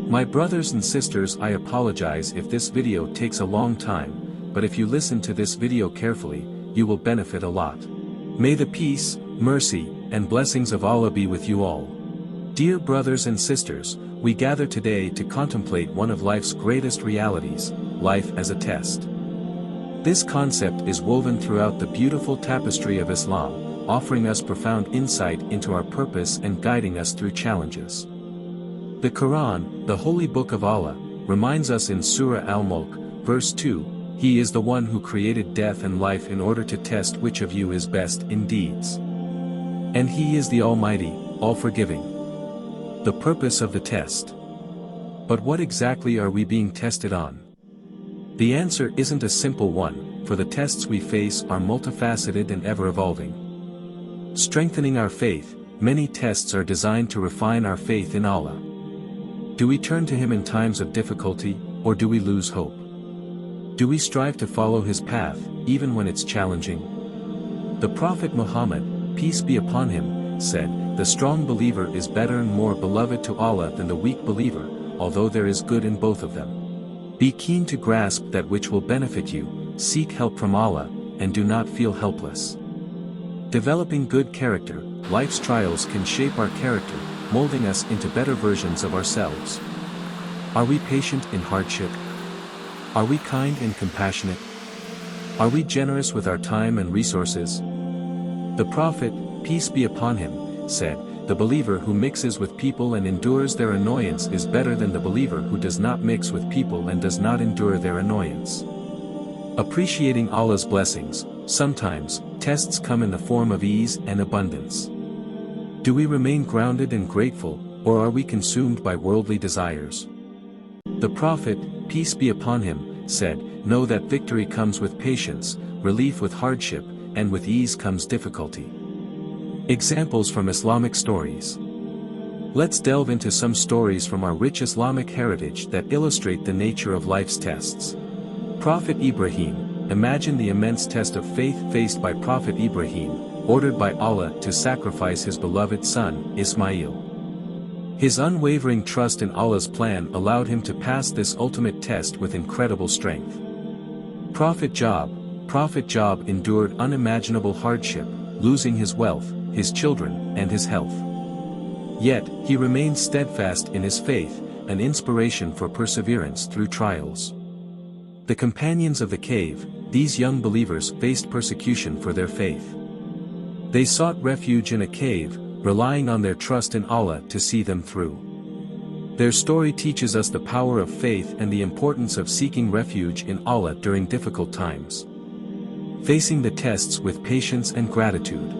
My brothers and sisters, I apologize if this video takes a long time, but if you listen to this video carefully, you will benefit a lot. May the peace, mercy, and blessings of Allah be with you all. Dear brothers and sisters, we gather today to contemplate one of life's greatest realities, life as a test. This concept is woven throughout the beautiful tapestry of Islam, offering us profound insight into our purpose and guiding us through challenges. The Quran, the holy book of Allah, reminds us in Surah Al-Mulk, verse 2, He is the one who created death and life in order to test which of you is best in deeds. And He is the Almighty, all-forgiving. The purpose of the test. But what exactly are we being tested on? The answer isn't a simple one, for the tests we face are multifaceted and ever-evolving. Strengthening our faith, many tests are designed to refine our faith in Allah. Do we turn to Him in times of difficulty, or do we lose hope? Do we strive to follow His path, even when it's challenging? The Prophet Muhammad, peace be upon him, said, "The strong believer is better and more beloved to Allah than the weak believer, although there is good in both of them. Be keen to grasp that which will benefit you, seek help from Allah, and do not feel helpless." Developing good character, life's trials can shape our character, molding us into better versions of ourselves. Are we patient in hardship? Are we kind and compassionate? Are we generous with our time and resources? The Prophet, peace be upon him, said, "The believer who mixes with people and endures their annoyance is better than the believer who does not mix with people and does not endure their annoyance." Appreciating Allah's blessings, sometimes, tests come in the form of ease and abundance. Do we remain grounded and grateful, or are we consumed by worldly desires? The Prophet, peace be upon him, said, "Know that victory comes with patience, relief with hardship, and with ease comes difficulty." Examples from Islamic stories. Let's delve into some stories from our rich Islamic heritage that illustrate the nature of life's tests. Prophet Ibrahim. Imagine the immense test of faith faced by Prophet Ibrahim, ordered by Allah to sacrifice his beloved son, Ismail. His unwavering trust in Allah's plan allowed him to pass this ultimate test with incredible strength. Prophet Job endured unimaginable hardship, losing his wealth, his children, and his health. Yet, he remained steadfast in his faith, an inspiration for perseverance through trials. The companions of the cave, these young believers faced persecution for their faith. They sought refuge in a cave, relying on their trust in Allah to see them through. Their story teaches us the power of faith and the importance of seeking refuge in Allah during difficult times. Facing the tests with patience and gratitude.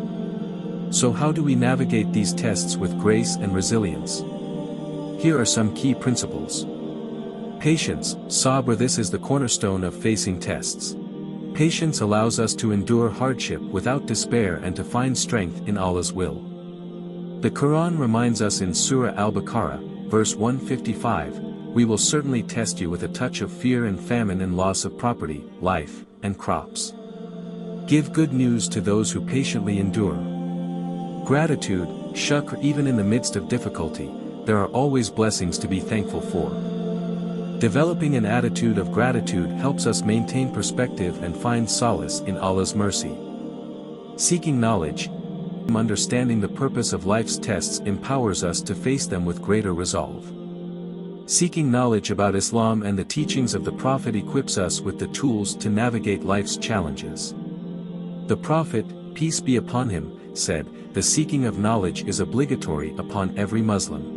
So how do we navigate these tests with grace and resilience? Here are some key principles. Patience, sabr. This is the cornerstone of facing tests. Patience allows us to endure hardship without despair and to find strength in Allah's will. The Quran reminds us in Surah Al-Baqarah, verse 155, "We will certainly test you with a touch of fear and famine and loss of property, life, and crops. Give good news to those who patiently endure." Gratitude, shukr. Even in the midst of difficulty, there are always blessings to be thankful for. Developing an attitude of gratitude helps us maintain perspective and find solace in Allah's mercy. Seeking knowledge. Understanding the purpose of life's tests empowers us to face them with greater resolve. Seeking knowledge about Islam and the teachings of the Prophet equips us with the tools to navigate life's challenges. The Prophet, peace be upon him, said, "The seeking of knowledge is obligatory upon every Muslim."